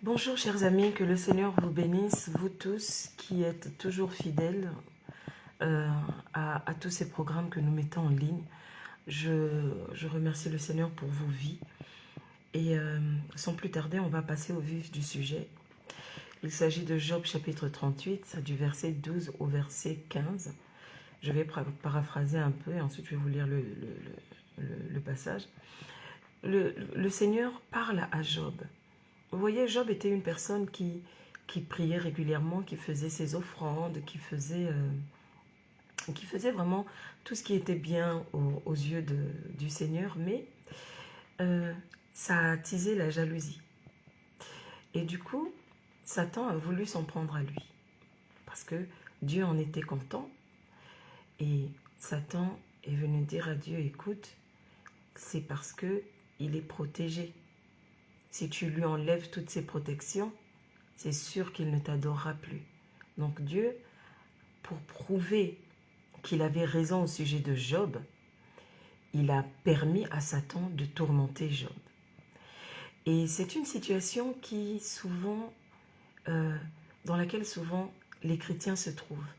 Bonjour chers amis, que le Seigneur vous bénisse, vous tous qui êtes toujours fidèles euh, à tous ces programmes que nous mettons en ligne. Je remercie le Seigneur pour vos vies et sans plus tarder, on va passer au vif du sujet. Il s'agit de Job chapitre 38, du verset 12 au verset 15. Je vais paraphraser un peu et ensuite je vais vous lire le passage. Le Seigneur parle à Job. Vous voyez, Job était une personne qui priait régulièrement, qui faisait ses offrandes, qui faisait vraiment tout ce qui était bien aux yeux du Seigneur, mais ça a attisé la jalousie. Et du coup, Satan a voulu s'en prendre à lui, parce que Dieu en était content, et Satan est venu dire à Dieu, écoute, c'est parce que il est protégé. Si tu lui enlèves toutes ses protections, c'est sûr qu'il ne t'adorera plus. Donc Dieu, pour prouver qu'il avait raison au sujet de Job, il a permis à Satan de tourmenter Job. Et c'est une situation qui souvent, dans laquelle souvent les chrétiens se trouvent.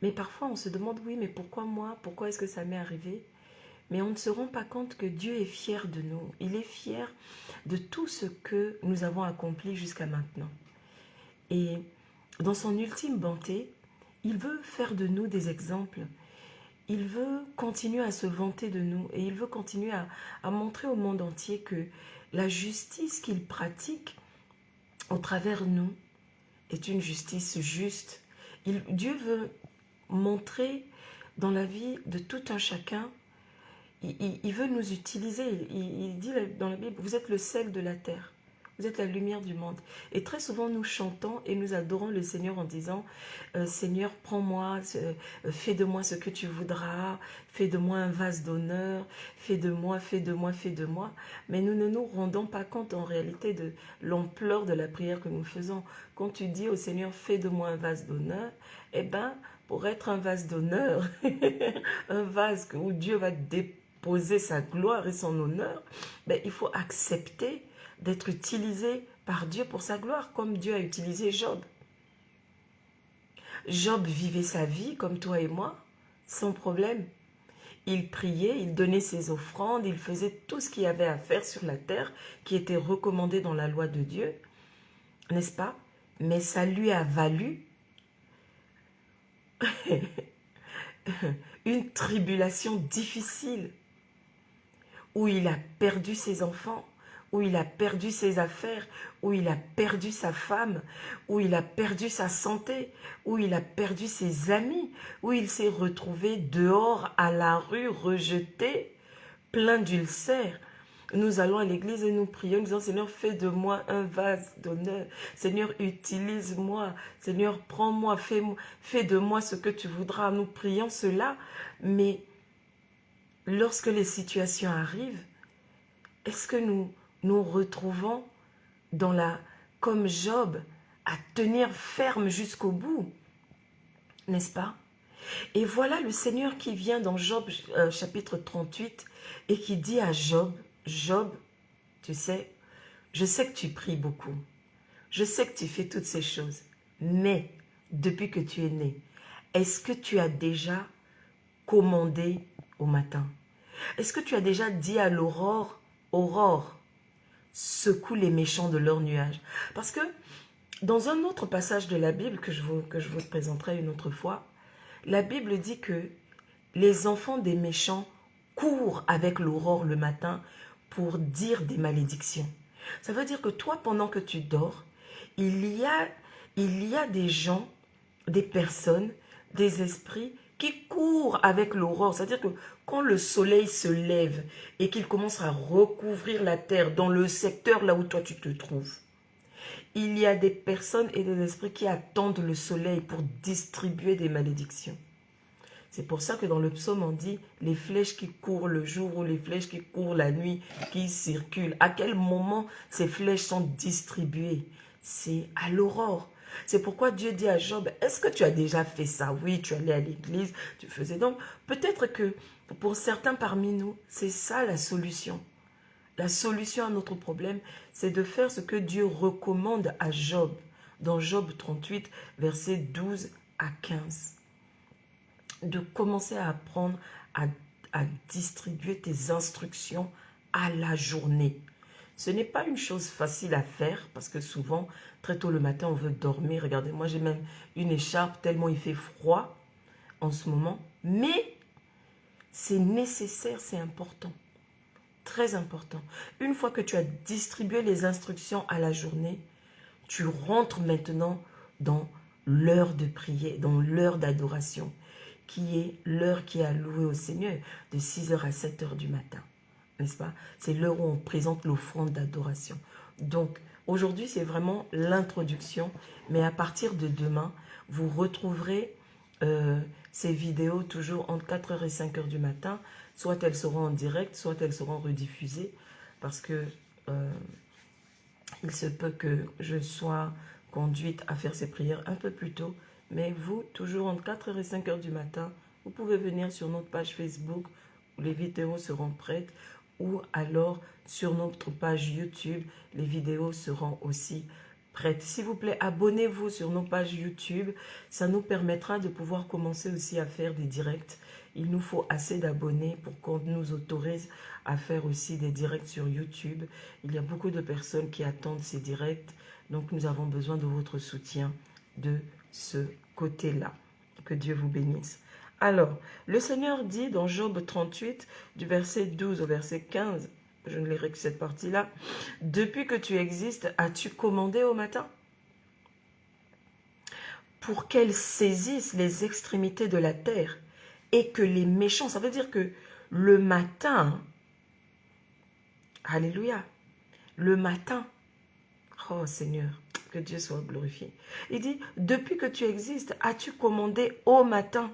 Mais parfois on se demande, oui, mais pourquoi moi? Pourquoi est-ce que ça m'est arrivé? Mais on ne se rend pas compte que Dieu est fier de nous. Il est fier de tout ce que nous avons accompli jusqu'à maintenant. Et dans son ultime bonté, il veut faire de nous des exemples. Il veut continuer à se vanter de nous et il veut continuer à montrer au monde entier que la justice qu'il pratique au travers de nous est une justice juste. Dieu veut montrer dans la vie de tout un chacun. Il veut nous utiliser. Il dit dans la Bible, vous êtes le sel de la terre. Vous êtes la lumière du monde. Et très souvent, nous chantons et nous adorons le Seigneur en disant, Seigneur, prends-moi, fais de moi ce que tu voudras, fais de moi un vase d'honneur, fais de moi, fais de moi, fais de moi. Mais nous ne nous rendons pas compte en réalité de l'ampleur de la prière que nous faisons. Quand tu dis au Seigneur, fais de moi un vase d'honneur, eh bien, pour être un vase d'honneur, un vase où Dieu va déposer sa gloire et son honneur, ben, il faut accepter d'être utilisé par Dieu pour sa gloire, comme Dieu a utilisé Job. Job vivait sa vie comme toi et moi, sans problème. Il priait, il donnait ses offrandes, il faisait tout ce qu'il y avait à faire sur la terre, qui était recommandé dans la loi de Dieu, n'est-ce pas? Mais ça lui a valu une tribulation difficile, où il a perdu ses enfants, où il a perdu ses affaires, où il a perdu sa femme, où il a perdu sa santé, où il a perdu ses amis, où il s'est retrouvé dehors à la rue, rejeté, plein d'ulcères. Nous allons à l'église et nous prions, nous disons, Seigneur, fais de moi un vase d'honneur. Seigneur, utilise-moi. Seigneur, prends-moi, fais de moi ce que tu voudras. Nous prions cela, mais lorsque les situations arrivent, est-ce que nous nous retrouvons comme Job, à tenir ferme jusqu'au bout, n'est-ce pas? Et voilà le Seigneur qui vient dans Job chapitre 38 et qui dit à Job, Job, tu sais, je sais que tu pries beaucoup, je sais que tu fais toutes ces choses, mais depuis que tu es né, est-ce que tu as déjà commandé au matin? Est-ce que tu as déjà dit à l'aurore, Aurore, secoue les méchants de leurs nuages? Parce que dans un autre passage de la Bible que je vous présenterai une autre fois, la Bible dit que les enfants des méchants courent avec l'aurore le matin pour dire des malédictions. Ça veut dire que toi, pendant que tu dors, il y a des gens, des personnes, des esprits qui courent avec l'aurore. C'est-à-dire que quand le soleil se lève et qu'il commence à recouvrir la terre dans le secteur là où toi tu te trouves, il y a des personnes et des esprits qui attendent le soleil pour distribuer des malédictions. C'est pour ça que dans le psaume, on dit les flèches qui courent le jour ou les flèches qui courent la nuit, qui circulent. À quel moment ces flèches sont distribuées? C'est à l'aurore. C'est pourquoi Dieu dit à Job, est-ce que tu as déjà fait ça? Oui, tu allais à l'église, tu faisais donc. Peut-être que pour certains parmi nous, c'est ça la solution. La solution à notre problème, c'est de faire ce que Dieu recommande à Job, dans Job 38, versets 12 à 15. De commencer à apprendre à distribuer tes instructions à la journée. Ce n'est pas une chose facile à faire parce que souvent, très tôt le matin, on veut dormir. Regardez, moi j'ai même une écharpe tellement il fait froid en ce moment. Mais c'est nécessaire, c'est important. Très important. Une fois que tu as distribué les instructions à la journée, tu rentres maintenant dans l'heure de prière, dans l'heure d'adoration, qui est l'heure qui est allouée au Seigneur, de 6h à 7h du matin. N'est-ce pas? C'est l'heure où on présente l'offrande d'adoration. Donc, aujourd'hui, c'est vraiment l'introduction. Mais à partir de demain, vous retrouverez ces vidéos toujours entre 4h et 5h du matin. Soit elles seront en direct, soit elles seront rediffusées. Parce que il se peut que je sois conduite à faire ces prières un peu plus tôt. Mais vous, toujours entre 4h et 5h du matin, vous pouvez venir sur notre page Facebook où les vidéos seront prêtes. Ou alors sur notre page YouTube, les vidéos seront aussi prêtes. S'il vous plaît, abonnez-vous sur nos pages YouTube. Ça nous permettra de pouvoir commencer aussi à faire des directs. Il nous faut assez d'abonnés pour qu'on nous autorise à faire aussi des directs sur YouTube. Il y a beaucoup de personnes qui attendent ces directs. Donc nous avons besoin de votre soutien de ce côté-là. Que Dieu vous bénisse. Alors, le Seigneur dit dans Job 38, du verset 12 au verset 15, je ne lirai que cette partie-là, « Depuis que tu existes, as-tu commandé au matin pour qu'elle saisisse les extrémités de la terre et que les méchants... » Ça veut dire que le matin, alléluia, le matin, oh Seigneur, que Dieu soit glorifié. Il dit, « Depuis que tu existes, as-tu commandé au matin ?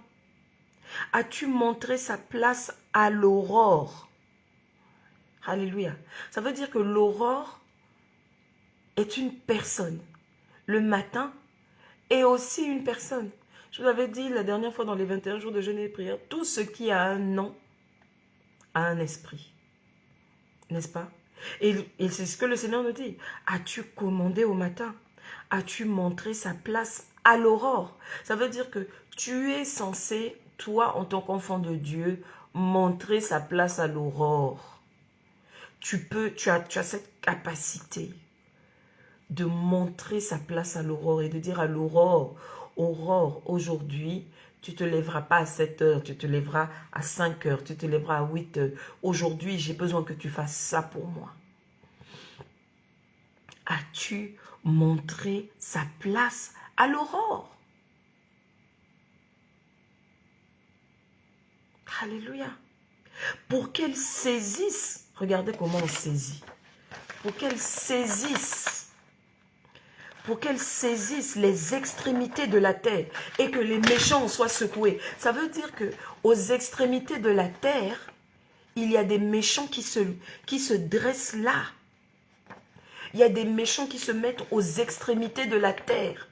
As-tu montré sa place à l'aurore ?» Alléluia. Ça veut dire que l'aurore est une personne. Le matin est aussi une personne. Je vous l'avais dit la dernière fois dans les 21 jours de jeûne et de prière, tout ce qui a un nom a un esprit. N'est-ce pas? Et c'est ce que le Seigneur nous dit. As-tu commandé au matin? As-tu montré sa place à l'aurore? Ça veut dire que tu es censé, toi, en tant qu'enfant de Dieu, montrer sa place à l'aurore. Tu as cette capacité de montrer sa place à l'aurore et de dire à l'aurore, aurore, aujourd'hui, tu ne te lèveras pas à 7 heures, tu te lèveras à 5 heures, tu te lèveras à 8 heures. Aujourd'hui, j'ai besoin que tu fasses ça pour moi. As-tu montré sa place à l'aurore? Alléluia. Pour qu'elle saisisse, regardez comment on saisit. Pour qu'elle saisisse les extrémités de la terre et que les méchants soient secoués. Ça veut dire que aux extrémités de la terre, il y a des méchants qui se dressent là. Il y a des méchants qui se mettent aux extrémités de la terre.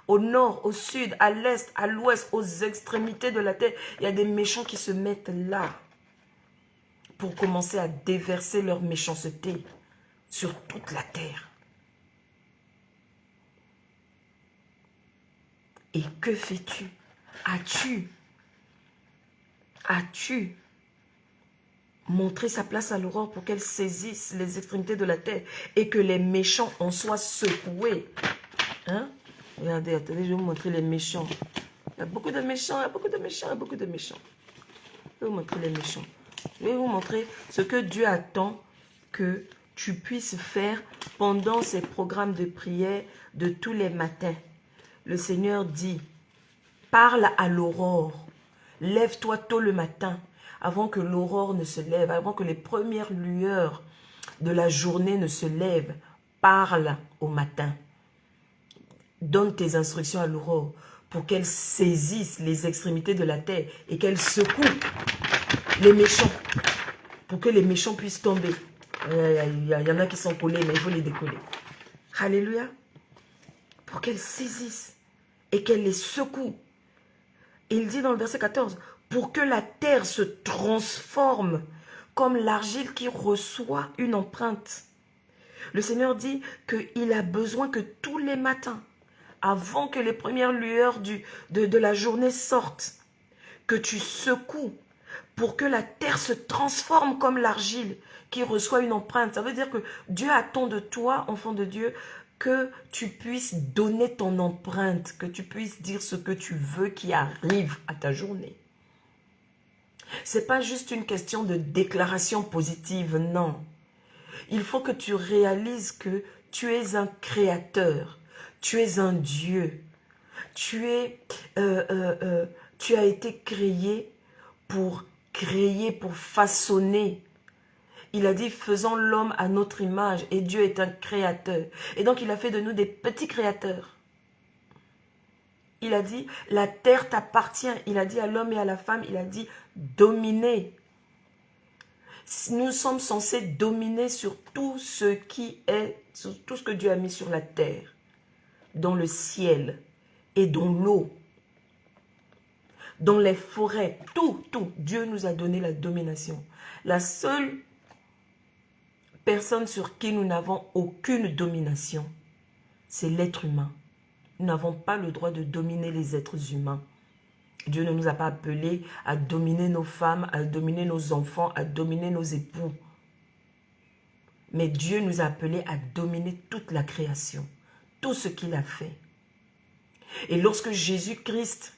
Au nord, au sud, à l'est, à l'ouest, aux extrémités de la terre, il y a des méchants qui se mettent là pour commencer à déverser leur méchanceté sur toute la terre. Et que fais-tu? As-tu montré sa place à l'aurore pour qu'elle saisisse les extrémités de la terre et que les méchants en soient secoués? Hein? Regardez, attendez, je vais vous montrer les méchants. Il y a beaucoup de méchants, il y a beaucoup de méchants, il y a beaucoup de méchants. Je vais vous montrer les méchants. Je vais vous montrer ce que Dieu attend que tu puisses faire pendant ces programmes de prière de tous les matins. Le Seigneur dit, parle à l'aurore. Lève-toi tôt le matin, avant que l'aurore ne se lève, avant que les premières lueurs de la journée ne se lèvent. Parle au matin. Donne tes instructions à l'aurore pour qu'elle saisisse les extrémités de la terre et qu'elle secoue les méchants, pour que les méchants puissent tomber. Il y en a qui sont collés, mais il faut les décoller. Alléluia. Pour qu'elle saisisse et qu'elle les secoue. Et il dit dans le verset 14, pour que la terre se transforme, comme l'argile qui reçoit une empreinte. Le Seigneur dit qu'il a besoin que tous les matins, avant que les premières lueurs de la journée sortent, que tu secoues pour que la terre se transforme comme l'argile qui reçoit une empreinte. Ça veut dire que Dieu attend de toi, enfant de Dieu, que tu puisses donner ton empreinte, que tu puisses dire ce que tu veux qui arrive à ta journée. Ce n'est pas juste une question de déclaration positive, non. Il faut que tu réalises que tu es un créateur, tu es un Dieu, tu as été créé, pour façonner. Il a dit, faisons l'homme à notre image, et Dieu est un créateur. Et donc, il a fait de nous des petits créateurs. Il a dit, la terre t'appartient. Il a dit à l'homme et à la femme, il a dit, dominez. Nous sommes censés dominer sur tout ce sur tout ce que Dieu a mis sur la terre, dans le ciel et dans l'eau, dans les forêts, tout. Dieu nous a donné la domination. La seule personne sur qui nous n'avons aucune domination, c'est l'être humain. Nous n'avons pas le droit de dominer les êtres humains. Dieu ne nous a pas appelés à dominer nos femmes, à dominer nos enfants, à dominer nos époux. Mais Dieu nous a appelés à dominer toute la création, tout ce qu'il a fait. Et lorsque Jésus-Christ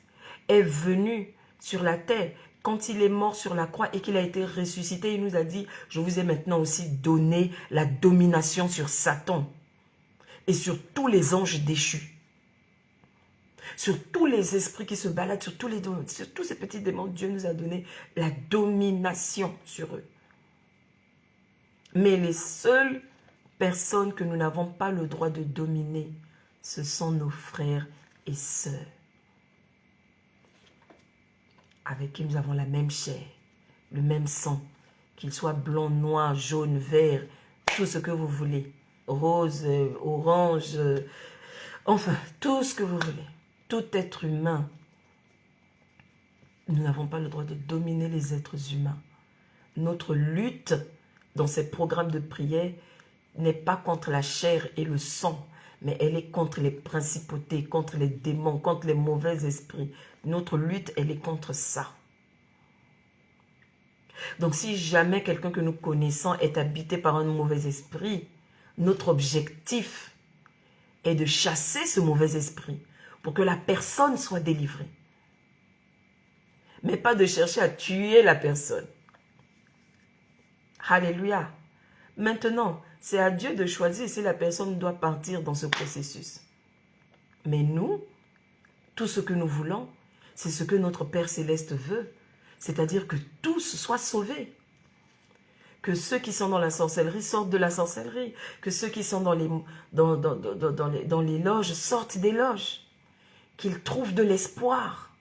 est venu sur la terre, quand il est mort sur la croix et qu'il a été ressuscité, il nous a dit, je vous ai maintenant aussi donné la domination sur Satan et sur tous les anges déchus. Sur tous les esprits qui se baladent, sur tous ces petits démons, Dieu nous a donné la domination sur eux. Mais les seules personnes que nous n'avons pas le droit de dominer, ce sont nos frères et sœurs, avec qui nous avons la même chair, le même sang, qu'ils soient blanc, noir, jaune, vert, tout ce que vous voulez, rose, orange, enfin, tout ce que vous voulez. Tout être humain, nous n'avons pas le droit de dominer les êtres humains. Notre lutte dans ces programmes de prière n'est pas contre la chair et le sang, mais elle est contre les principautés, contre les démons, contre les mauvais esprits. Notre lutte, elle est contre ça. Donc si jamais quelqu'un que nous connaissons est habité par un mauvais esprit, notre objectif est de chasser ce mauvais esprit, pour que la personne soit délivrée. Mais pas de chercher à tuer la personne. Alléluia. Maintenant, c'est à Dieu de choisir si la personne doit partir dans ce processus. Mais nous, tout ce que nous voulons, c'est ce que notre Père Céleste veut. C'est-à-dire que tous soient sauvés. Que ceux qui sont dans la sorcellerie sortent de la sorcellerie. Que ceux qui sont dans les loges sortent des loges. Qu'ils trouvent de l'espoir,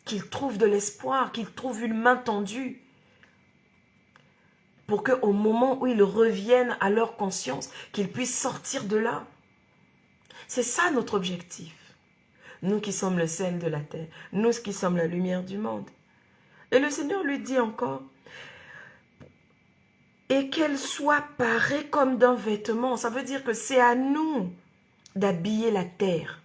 qu'ils trouvent une main tendue, pour qu'au moment où ils reviennent à leur conscience, qu'ils puissent sortir de là. C'est ça notre objectif. Nous qui sommes le sel de la terre, nous qui sommes la lumière du monde. Et le Seigneur lui dit encore, et qu'elle soit parée comme d'un vêtement. Ça veut dire que c'est à nous d'habiller la terre.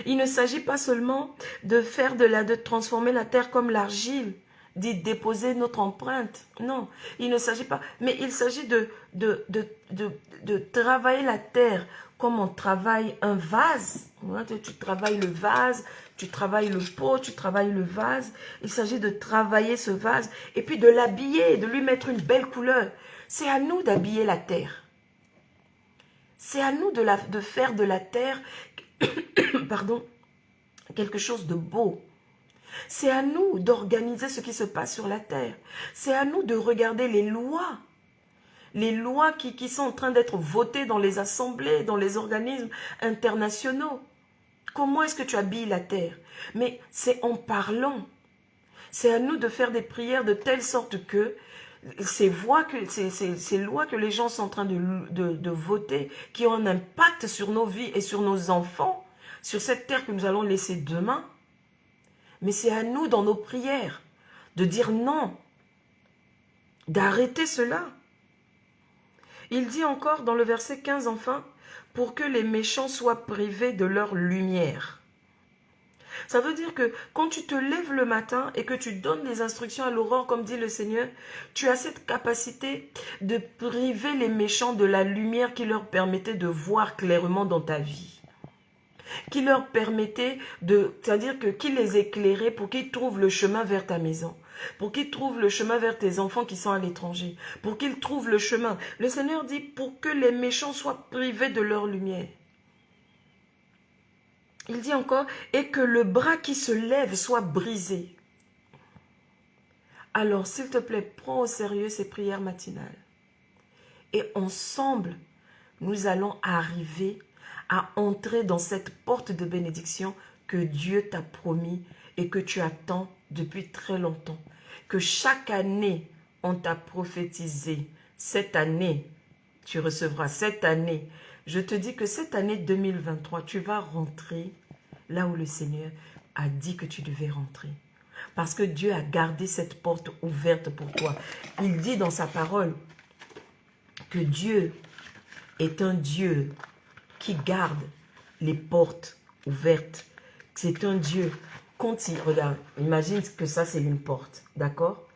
Il ne s'agit pas seulement de transformer la terre comme l'argile, d'y déposer notre empreinte. Non, il ne s'agit pas. Mais il s'agit de travailler la terre comme on travaille un vase. Tu travailles le vase, tu travailles le pot, tu travailles le vase. Il s'agit de travailler ce vase et puis de l'habiller, de lui mettre une belle couleur. C'est à nous d'habiller la terre. C'est à nous de faire de la terre pardon, quelque chose de beau. C'est à nous d'organiser ce qui se passe sur la terre. C'est à nous de regarder les lois qui sont en train d'être votées dans les assemblées, dans les organismes internationaux. Comment est-ce que tu habilles la terre? Mais c'est en parlant. C'est à nous de faire des prières de telle sorte que ces lois que les gens sont en train de voter, qui ont un impact sur nos vies et sur nos enfants, sur cette terre que nous allons laisser demain. Mais c'est à nous, dans nos prières, de dire non, d'arrêter cela. Il dit encore dans le verset 15 enfin, pour que les méchants soient privés de leur lumière. Ça veut dire que quand tu te lèves le matin et que tu donnes les instructions à l'aurore, comme dit le Seigneur, tu as cette capacité de priver les méchants de la lumière qui leur permettait de voir clairement dans ta vie. Qui leur permettait de, c'est-à-dire que qui les éclairait pour qu'ils trouvent le chemin vers ta maison, pour qu'ils trouvent le chemin vers tes enfants qui sont à l'étranger, pour qu'ils trouvent le chemin. Le Seigneur dit pour que les méchants soient privés de leur lumière. Il dit encore, et que le bras qui se lève soit brisé. Alors, s'il te plaît, prends au sérieux ces prières matinales. Et ensemble, nous allons arriver à entrer dans cette porte de bénédiction que Dieu t'a promis et que tu attends depuis très longtemps. Que chaque année, on t'a prophétisé. Cette année, tu recevras cette année. Je te dis que cette année 2023, tu vas rentrer là où le Seigneur a dit que tu devais rentrer. Parce que Dieu a gardé cette porte ouverte pour toi. Il dit dans sa parole que Dieu est un Dieu qui garde les portes ouvertes. C'est un Dieu, quand il regarde, imagine que ça c'est une porte, d'accord?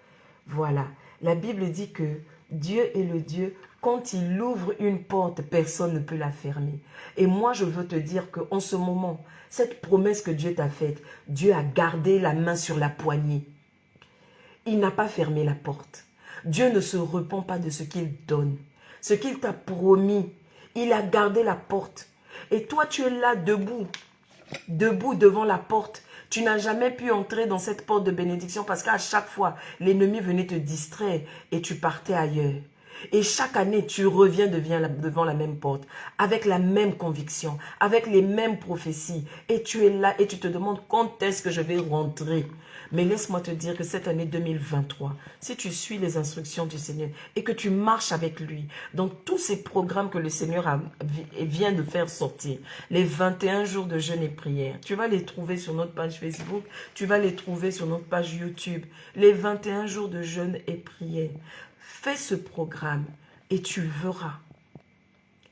Voilà, la Bible dit que Dieu est le Dieu, quand il ouvre une porte, personne ne peut la fermer. Et moi je veux te dire qu'en ce moment, cette promesse que Dieu t'a faite, Dieu a gardé la main sur la poignée. Il n'a pas fermé la porte. Dieu ne se repent pas de ce qu'il donne. Ce qu'il t'a promis, il a gardé la porte. Et toi, tu es là debout devant la porte. Tu n'as jamais pu entrer dans cette porte de bénédiction parce qu'à chaque fois, l'ennemi venait te distraire et tu partais ailleurs. Et chaque année, tu reviens devant la même porte, avec la même conviction, avec les mêmes prophéties. Et tu es là et tu te demandes quand est-ce que je vais rentrer. Mais laisse-moi te dire que cette année 2023, si tu suis les instructions du Seigneur et que tu marches avec lui dans tous ces programmes que le Seigneur vient de faire sortir, les 21 jours de jeûne et prière, tu vas les trouver sur notre page Facebook, tu vas les trouver sur notre page YouTube, les 21 jours de jeûne et prière. Fais ce programme et tu verras.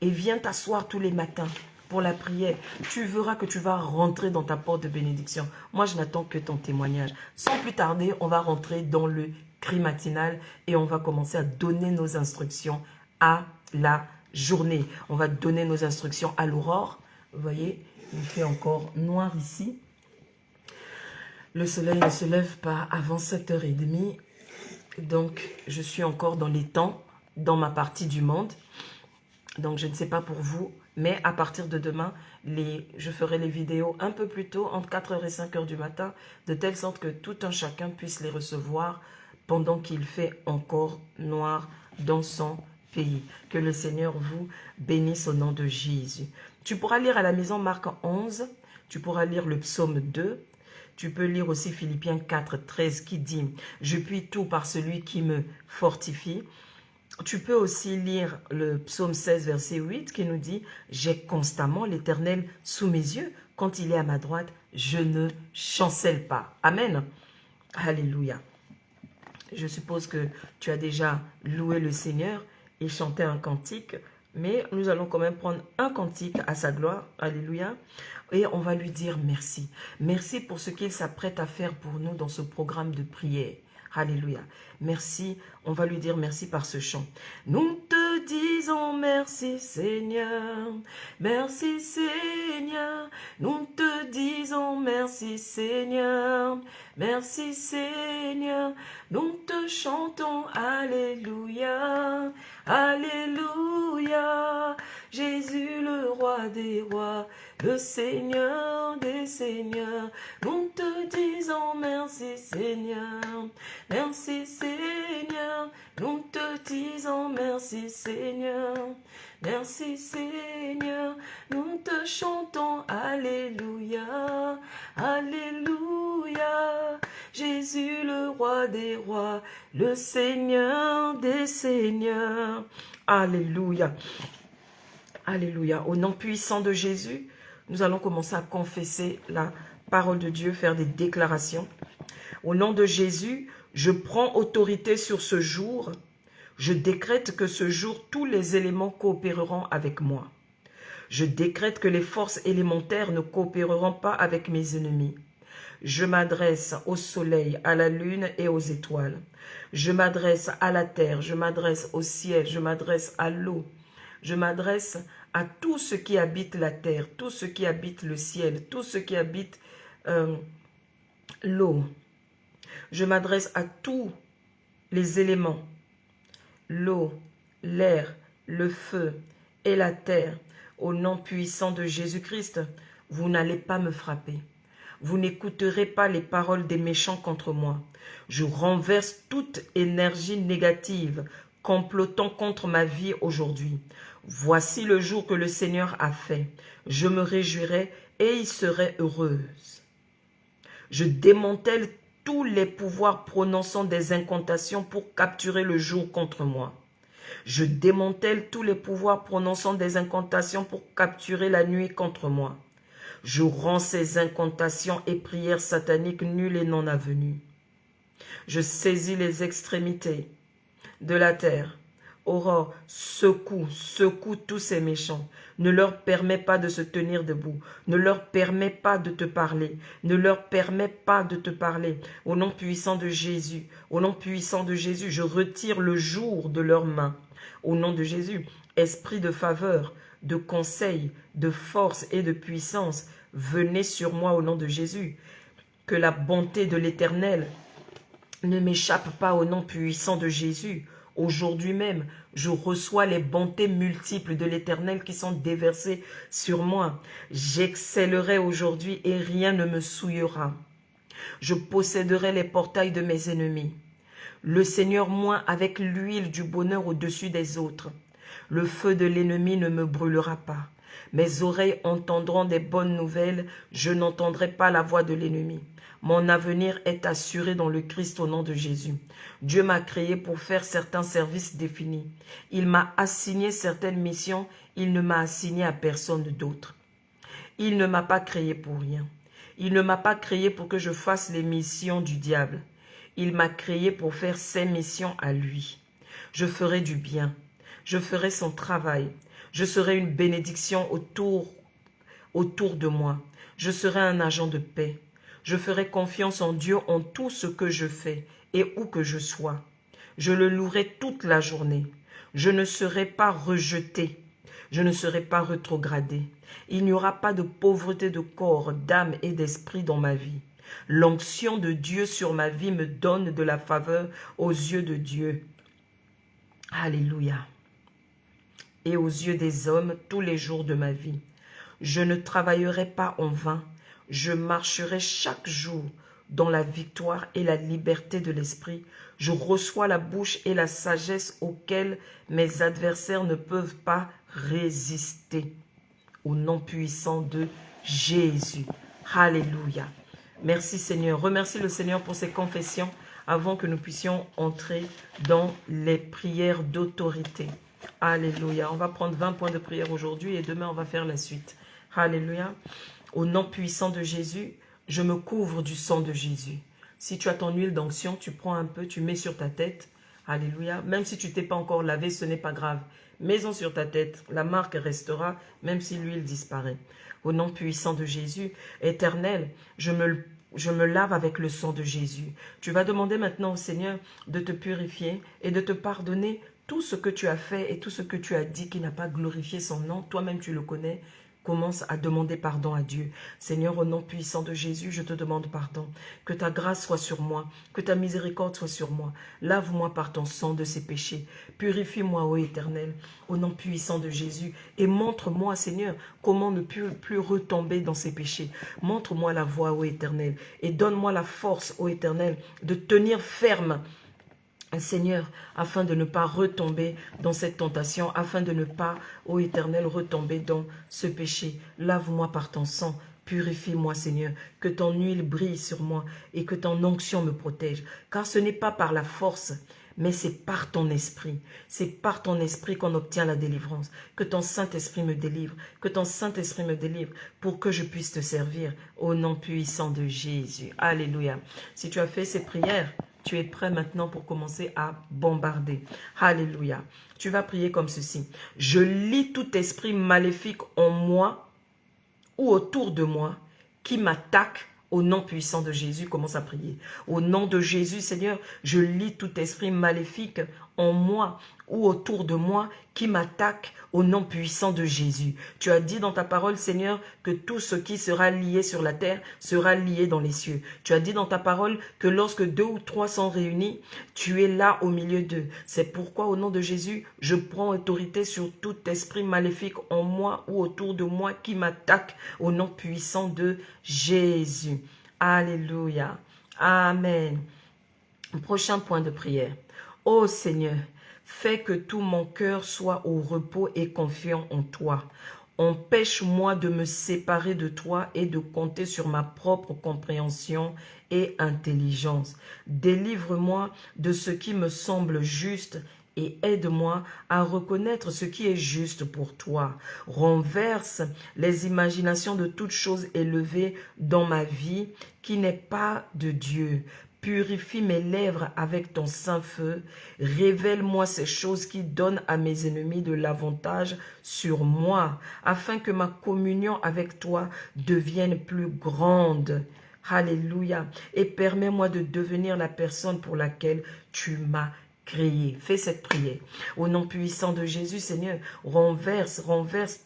Et viens t'asseoir tous les matins pour la prière. Tu verras que tu vas rentrer dans ta porte de bénédiction. Moi, je n'attends que ton témoignage. Sans plus tarder, on va rentrer dans le cri matinal et on va commencer à donner nos instructions à la journée. On va donner nos instructions à l'aurore. Vous voyez, il fait encore noir ici. Le soleil ne se lève pas avant 7h30. Donc, je suis encore dans les temps, dans ma partie du monde. Donc, je ne sais pas pour vous, mais à partir de demain, je ferai les vidéos un peu plus tôt, entre 4h et 5h du matin, de telle sorte que tout un chacun puisse les recevoir pendant qu'il fait encore noir dans son pays. Que le Seigneur vous bénisse au nom de Jésus. Tu pourras lire à la maison Marc 11, tu pourras lire le psaume 2, tu peux lire aussi Philippiens 4, 13 qui dit « Je puis tout par celui qui me fortifie ». Tu peux aussi lire le psaume 16, verset 8 qui nous dit « J'ai constamment l'Éternel sous mes yeux. Quand il est à ma droite, je ne chancelle pas. » Amen. Alléluia. Je suppose que tu as déjà loué le Seigneur et chanté un cantique. Mais nous allons quand même prendre un cantique à sa gloire. Alléluia. Et on va lui dire merci. Merci pour ce qu'il s'apprête à faire pour nous dans ce programme de prière. Alléluia. Merci. On va lui dire merci par ce chant. Nous te disons merci Seigneur. Merci Seigneur. Nous te disons merci Seigneur. Merci Seigneur. Nous te chantons Alléluia. Alléluia. Jésus le roi des rois, le Seigneur des seigneurs. Nous te disons merci Seigneur. Merci Seigneur. Nous te disons merci Seigneur. Merci Seigneur. Nous te chantons Alléluia. Alléluia. Jésus le roi des rois, le Seigneur des seigneurs. Alléluia. Alléluia. Au nom puissant de Jésus, nous allons commencer à confesser la parole de Dieu, faire des déclarations. Au nom de Jésus, Je prends autorité sur ce jour. Je décrète que ce jour, tous les éléments coopéreront avec moi. Je décrète que les forces élémentaires ne coopéreront pas avec mes ennemis. Je m'adresse au soleil, à la lune et aux étoiles. Je m'adresse à la terre, je m'adresse au ciel, je m'adresse à l'eau. Je m'adresse à tout ce qui habite la terre, tout ce qui habite le ciel, tout ce qui habite l'eau. Je m'adresse à tous les éléments, l'eau, l'air, le feu et la terre. Au nom puissant de Jésus-Christ, vous n'allez pas me frapper. Vous n'écouterez pas les paroles des méchants contre moi. Je renverse toute énergie négative complotant contre ma vie aujourd'hui. Voici le jour que le Seigneur a fait. Je me réjouirai et y serai heureuse. Je démantèle tous les pouvoirs prononçant des incantations pour capturer le jour contre moi. Je démantèle tous les pouvoirs prononçant des incantations pour capturer la nuit contre moi. Je rends ces incantations et prières sataniques nulles et non avenues. Je saisis les extrémités de la terre. Aurore, secoue tous ces méchants. Ne leur permets pas de se tenir debout. Ne leur permets pas de te parler. Ne leur permets pas de te parler. Au nom puissant de Jésus, au nom puissant de Jésus, je retire le jour de leurs mains. Au nom de Jésus, esprit de faveur, de conseil, de force et de puissance, venez sur moi au nom de Jésus. Que la bonté de l'Éternel ne m'échappe pas au nom puissant de Jésus. Aujourd'hui même, je reçois les bontés multiples de l'Éternel qui sont déversées sur moi. J'excellerai aujourd'hui et rien ne me souillera. Je posséderai les portails de mes ennemis. Le Seigneur moint avec l'huile du bonheur au-dessus des autres. Le feu de l'ennemi ne me brûlera pas. Mes oreilles entendront des bonnes nouvelles, je n'entendrai pas la voix de l'ennemi. Mon avenir est assuré dans le Christ au nom de Jésus. Dieu m'a créé pour faire certains services définis. Il m'a assigné certaines missions, il ne m'a assigné à personne d'autre. Il ne m'a pas créé pour rien. Il ne m'a pas créé pour que je fasse les missions du diable. Il m'a créé pour faire ses missions à lui. Je ferai du bien. Je ferai son travail. Je serai une bénédiction autour de moi. Je serai un agent de paix. Je ferai confiance en Dieu en tout ce que je fais et où que je sois. Je le louerai toute la journée. Je ne serai pas rejeté. Je ne serai pas rétrogradé. Il n'y aura pas de pauvreté de corps, d'âme et d'esprit dans ma vie. L'onction de Dieu sur ma vie me donne de la faveur aux yeux de Dieu. Alléluia. Et aux yeux des hommes tous les jours de ma vie. Je ne travaillerai pas en vain. Je marcherai chaque jour dans la victoire et la liberté de l'esprit. Je reçois la bouche et la sagesse auxquelles mes adversaires ne peuvent pas résister. Au nom puissant de Jésus. Alléluia. Merci Seigneur. Remercie le Seigneur pour ces confessions avant que nous puissions entrer dans les prières d'autorité. Alléluia. On va prendre 20 points de prière aujourd'hui et demain on va faire la suite. Alléluia. Au nom puissant de Jésus, je me couvre du sang de Jésus. Si tu as ton huile d'onction, tu prends un peu, tu mets sur ta tête. Alléluia. Même si tu t'es pas encore lavé, ce n'est pas grave. Mets-en sur ta tête. La marque restera même si l'huile disparaît. Au nom puissant de Jésus, Éternel, je me lave avec le sang de Jésus. Tu vas demander maintenant au Seigneur de te purifier et de te pardonner tout ce que tu as fait et tout ce que tu as dit qui n'a pas glorifié son nom. Toi-même, tu le connais. Commence à demander pardon à Dieu. Seigneur, au nom puissant de Jésus, je te demande pardon. Que ta grâce soit sur moi, que ta miséricorde soit sur moi. Lave-moi par ton sang de ces péchés. Purifie-moi, ô Éternel, au nom puissant de Jésus. Et montre-moi, Seigneur, comment ne plus retomber dans ces péchés. Montre-moi la voie, ô Éternel. Et donne-moi la force, ô Éternel, de tenir ferme, Seigneur, afin de ne pas retomber dans cette tentation, afin de ne pas, ô Éternel, retomber dans ce péché. Lave-moi par ton sang, purifie-moi, Seigneur, que ton huile brille sur moi et que ton onction me protège. Car ce n'est pas par la force, mais c'est par ton esprit. C'est par ton esprit qu'on obtient la délivrance. Que ton Saint-Esprit me délivre, que ton Saint-Esprit me délivre pour que je puisse te servir au nom puissant de Jésus. Alléluia. Si tu as fait ces prières, tu es prêt maintenant pour commencer à bombarder. Alléluia. Tu vas prier comme ceci. Je lis tout esprit maléfique en moi ou autour de moi qui m'attaque au nom puissant de Jésus. Commence à prier. Au nom de Jésus, Seigneur, je lis tout esprit maléfique en moi ou autour de moi qui m'attaque au nom puissant de Jésus. Tu as dit dans ta parole, Seigneur, que tout ce qui sera lié sur la terre sera lié dans les cieux. Tu as dit dans ta parole que lorsque 2 ou 3 sont réunis, tu es là au milieu d'eux. C'est pourquoi au nom de Jésus, je prends autorité sur tout esprit maléfique en moi ou autour de moi qui m'attaque au nom puissant de Jésus. Alléluia. Amen. Prochain point de prière. Ô Seigneur, fais que tout mon cœur soit au repos et confiant en toi. Empêche-moi de me séparer de toi et de compter sur ma propre compréhension et intelligence. Délivre-moi de ce qui me semble juste et aide-moi à reconnaître ce qui est juste pour toi. Renverse les imaginations de toutes choses élevées dans ma vie qui n'est pas de Dieu. Purifie mes lèvres avec ton saint feu. Révèle-moi ces choses qui donnent à mes ennemis de l'avantage sur moi, afin que ma communion avec toi devienne plus grande. Alléluia. Et permets-moi de devenir la personne pour laquelle tu m'as créé. Fais cette prière. Au nom puissant de Jésus, Seigneur, renverse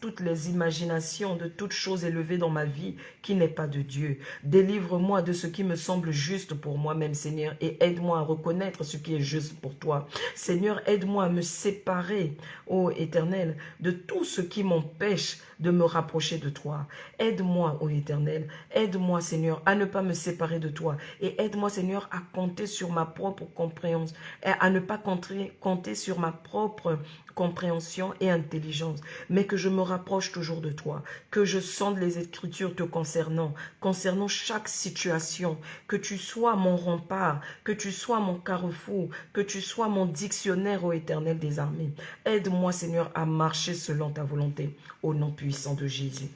toutes les imaginations de toutes choses élevées dans ma vie qui n'est pas de Dieu. Délivre-moi de ce qui me semble juste pour moi-même, Seigneur, et aide-moi à reconnaître ce qui est juste pour toi. Seigneur, aide-moi à me séparer, ô Éternel, de tout ce qui m'empêche de me rapprocher de toi. Aide-moi, ô Éternel, aide-moi, Seigneur, à ne pas me séparer de toi. Et aide-moi, Seigneur, à compter sur ma propre compréhension, à ne pas compter sur ma propre compréhension et intelligence, mais que je me rapproche toujours de toi, que je sonde les Écritures te concernant chaque situation, que tu sois mon rempart, que tu sois mon carrefour, que tu sois mon dictionnaire, ô Éternel des armées. Aide-moi, Seigneur, à marcher selon ta volonté, au nom puissant de Jésus.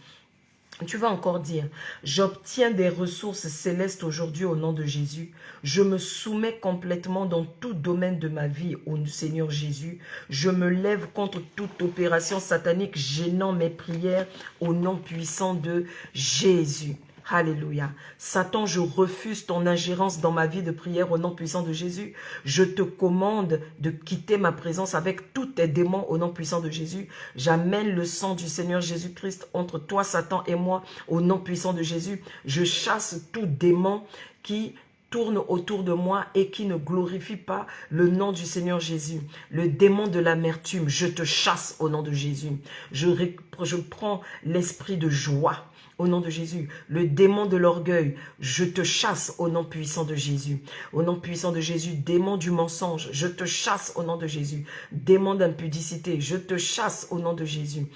Tu vas encore dire, j'obtiens des ressources célestes aujourd'hui au nom de Jésus. Je me soumets complètement dans tout domaine de ma vie au Seigneur Jésus. Je me lève contre toute opération satanique gênant mes prières au nom puissant de Jésus. Alléluia. Satan, je refuse ton ingérence dans ma vie de prière au nom puissant de Jésus. Je te commande de quitter ma présence avec tous tes démons au nom puissant de Jésus. J'amène le sang du Seigneur Jésus-Christ entre toi, Satan, et moi au nom puissant de Jésus. Je chasse tout démon qui tourne autour de moi et qui ne glorifie pas le nom du Seigneur Jésus. Le démon de l'amertume, je te chasse au nom de Jésus. Je prends l'esprit de joie au nom de Jésus. Le démon de l'orgueil, je te chasse au nom puissant de Jésus. Au nom puissant de Jésus, démon du mensonge, je te chasse au nom de Jésus. Démon d'impudicité, je te chasse au nom de Jésus.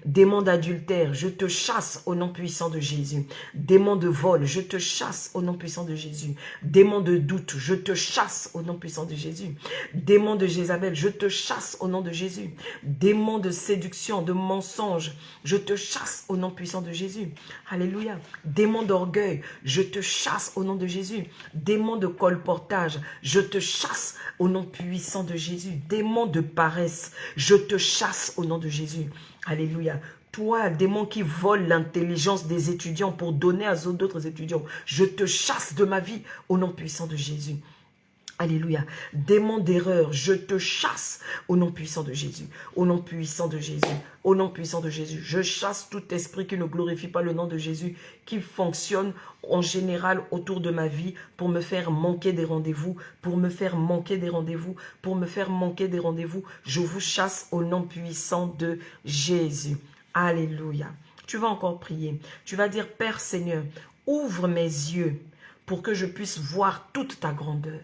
Démon d'adultère, je te chasse au nom puissant de Jésus. Démon de vol, je te chasse au nom puissant de Jésus. Démon de doute, je te chasse au nom puissant de Jésus. Démon de Jézabel, je te chasse au nom de Jésus. Démon de séduction, de mensonge, je te chasse au nom puissant de Jésus. Alléluia. Démon d'orgueil, je te chasse au nom de Jésus. Démon de colportage, je te chasse au nom puissant de Jésus. Démon de paresse, je te chasse au nom de Jésus. Alléluia. Toi, démon qui vole l'intelligence des étudiants pour donner à d'autres étudiants, je te chasse de ma vie au nom puissant de Jésus. Alléluia. Démon d'erreur, je te chasse au nom puissant de Jésus. Au nom puissant de Jésus. Au nom puissant de Jésus. Je chasse tout esprit qui ne glorifie pas le nom de Jésus, qui fonctionne en général autour de ma vie pour me faire manquer des rendez-vous, pour me faire manquer des rendez-vous, pour me faire manquer des rendez-vous. Je vous chasse au nom puissant de Jésus. Alléluia. Tu vas encore prier. Tu vas dire, Père Seigneur, ouvre mes yeux pour que je puisse voir toute ta grandeur.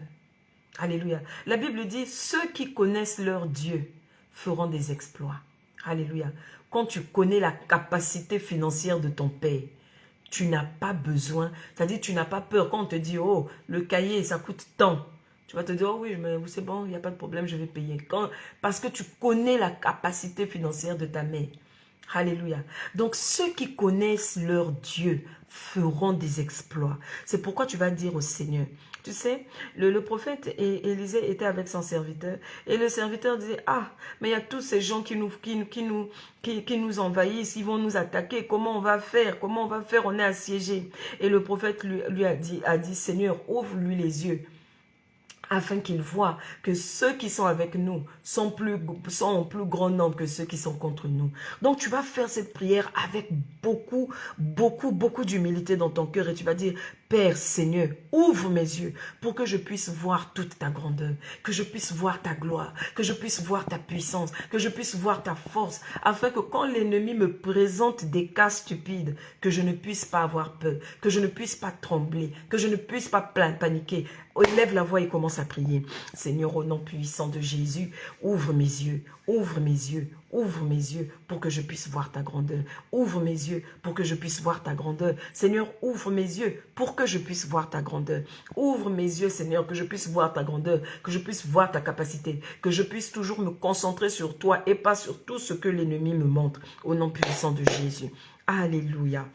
Alléluia. La Bible dit, ceux qui connaissent leur Dieu feront des exploits. Alléluia. Quand tu connais la capacité financière de ton Père, tu n'as pas besoin, c'est-à-dire tu n'as pas peur. Quand on te dit, oh, le cahier, ça coûte tant. Tu vas te dire, oh oui, mais c'est bon, il n'y a pas de problème, je vais payer. Parce que tu connais la capacité financière de ta mère. Alléluia. Donc, ceux qui connaissent leur Dieu feront des exploits. C'est pourquoi tu vas dire au Seigneur, Tu sais, le prophète Élisée était avec son serviteur. Et le serviteur disait, ah, mais il y a tous ces gens qui nous envahissent, ils vont nous attaquer. Comment on va faire? Comment on va faire? On est assiégés. Et le prophète lui a dit, Seigneur, ouvre-lui les yeux, afin qu'il voit que ceux qui sont avec nous sont en plus grand nombre que ceux qui sont contre nous. Donc tu vas faire cette prière avec beaucoup d'humilité dans ton cœur et tu vas dire, Père Seigneur, ouvre mes yeux pour que je puisse voir toute ta grandeur, que je puisse voir ta gloire, que je puisse voir ta puissance, que je puisse voir ta force, afin que quand l'ennemi me présente des cas stupides, que je ne puisse pas avoir peur, que je ne puisse pas trembler, que je ne puisse pas paniquer. Élève la voix et commence à prier. Seigneur, au nom puissant de Jésus, ouvre mes yeux, ouvre mes yeux, ouvre mes yeux pour que je puisse voir ta grandeur. Ouvre mes yeux pour que je puisse voir ta grandeur. Seigneur, ouvre mes yeux pour que je puisse voir ta grandeur. Ouvre mes yeux, Seigneur, que je puisse voir ta grandeur, que je puisse voir ta capacité, que je puisse toujours me concentrer sur toi et pas sur tout ce que l'ennemi me montre. Au nom puissant de Jésus. Alléluia.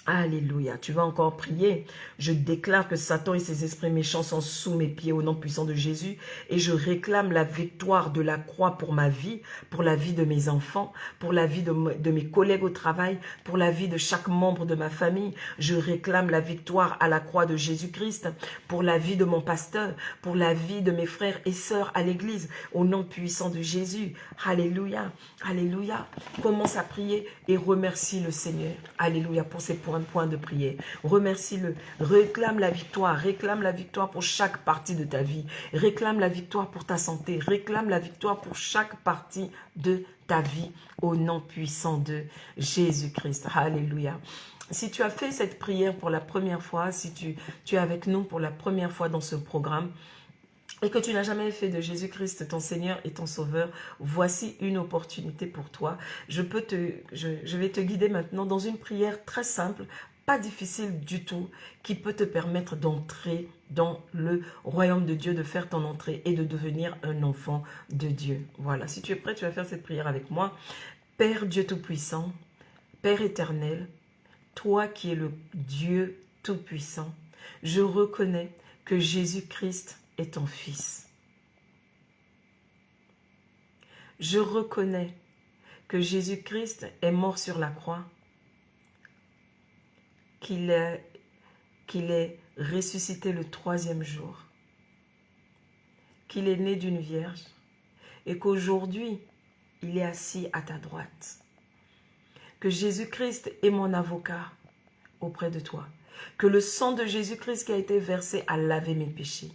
Alléluia. Tu vas encore prier. Je déclare que Satan et ses esprits méchants sont sous mes pieds au nom puissant de Jésus et je réclame la victoire de la croix pour ma vie, pour la vie de mes enfants, pour la vie de mes collègues au travail, pour la vie de chaque membre de ma famille. Je réclame la victoire à la croix de Jésus-Christ, pour la vie de mon pasteur, pour la vie de mes frères et sœurs à l'église, au nom puissant de Jésus. Alléluia. Alléluia. Commence à prier et remercie le Seigneur. Alléluia pour ces points de prière. Remercie-le. Réclame la victoire pour chaque partie de ta vie. Réclame la victoire pour ta santé. Réclame la victoire pour chaque partie de ta vie au nom puissant de Jésus-Christ. Alléluia. Si tu as fait cette prière pour la première fois, si tu es avec nous pour la première fois dans ce programme, et que tu n'as jamais fait de Jésus-Christ ton Seigneur et ton Sauveur, voici une opportunité pour toi. Je vais te guider maintenant dans une prière très simple, pas difficile du tout, qui peut te permettre d'entrer dans le royaume de Dieu, de faire ton entrée et de devenir un enfant de Dieu. Voilà, si tu es prêt, tu vas faire cette prière avec moi. Père Dieu Tout-Puissant, Père éternel, toi qui es le Dieu Tout-Puissant, je reconnais que Jésus-Christ est ton Fils. Je reconnais que Jésus-Christ est mort sur la croix, qu'il est ressuscité le 3e jour, qu'il est né d'une vierge et qu'aujourd'hui, il est assis à ta droite. Que Jésus-Christ est mon avocat auprès de toi. Que le sang de Jésus-Christ qui a été versé a lavé mes péchés.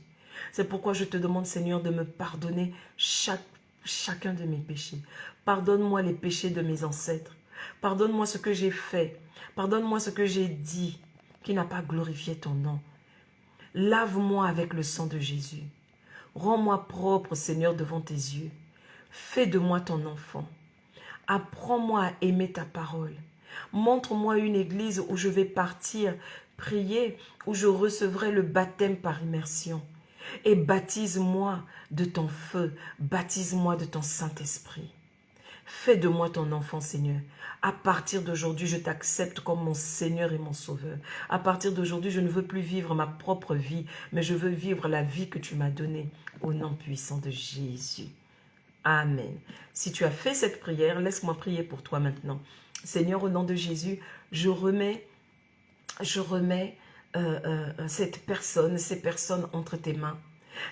C'est pourquoi je te demande, Seigneur, de me pardonner chacun de mes péchés. Pardonne-moi les péchés de mes ancêtres. Pardonne-moi ce que j'ai fait. Pardonne-moi ce que j'ai dit qui n'a pas glorifié ton nom. Lave-moi avec le sang de Jésus. Rends-moi propre, Seigneur, devant tes yeux. Fais de moi ton enfant. Apprends-moi à aimer ta parole. Montre-moi une église où je vais partir, prier, où je recevrai le baptême par immersion. Et baptise-moi de ton feu, baptise-moi de ton Saint-Esprit. Fais de moi ton enfant, Seigneur. À partir d'aujourd'hui, je t'accepte comme mon Seigneur et mon Sauveur. À partir d'aujourd'hui, je ne veux plus vivre ma propre vie, mais je veux vivre la vie que tu m'as donnée au nom puissant de Jésus. Amen. Si tu as fait cette prière, laisse-moi prier pour toi maintenant. Seigneur, au nom de Jésus, je remets ces personnes entre tes mains.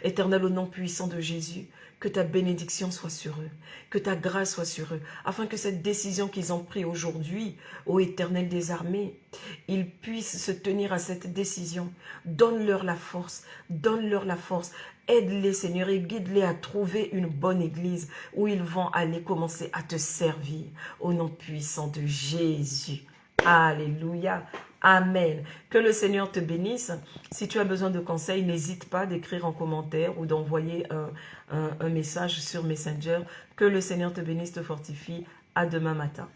Éternel, au nom puissant de Jésus, que ta bénédiction soit sur eux, que ta grâce soit sur eux, afin que cette décision qu'ils ont prise aujourd'hui, ô Éternel des armées, ils puissent se tenir à cette décision. Donne-leur la force, aide-les, Seigneur, et guide-les à trouver une bonne église où ils vont aller commencer à te servir, au nom puissant de Jésus. Alléluia. Amen. Que le Seigneur te bénisse. Si tu as besoin de conseils, n'hésite pas d'écrire en commentaire ou d'envoyer un message sur Messenger. Que le Seigneur te bénisse, te fortifie. À demain matin.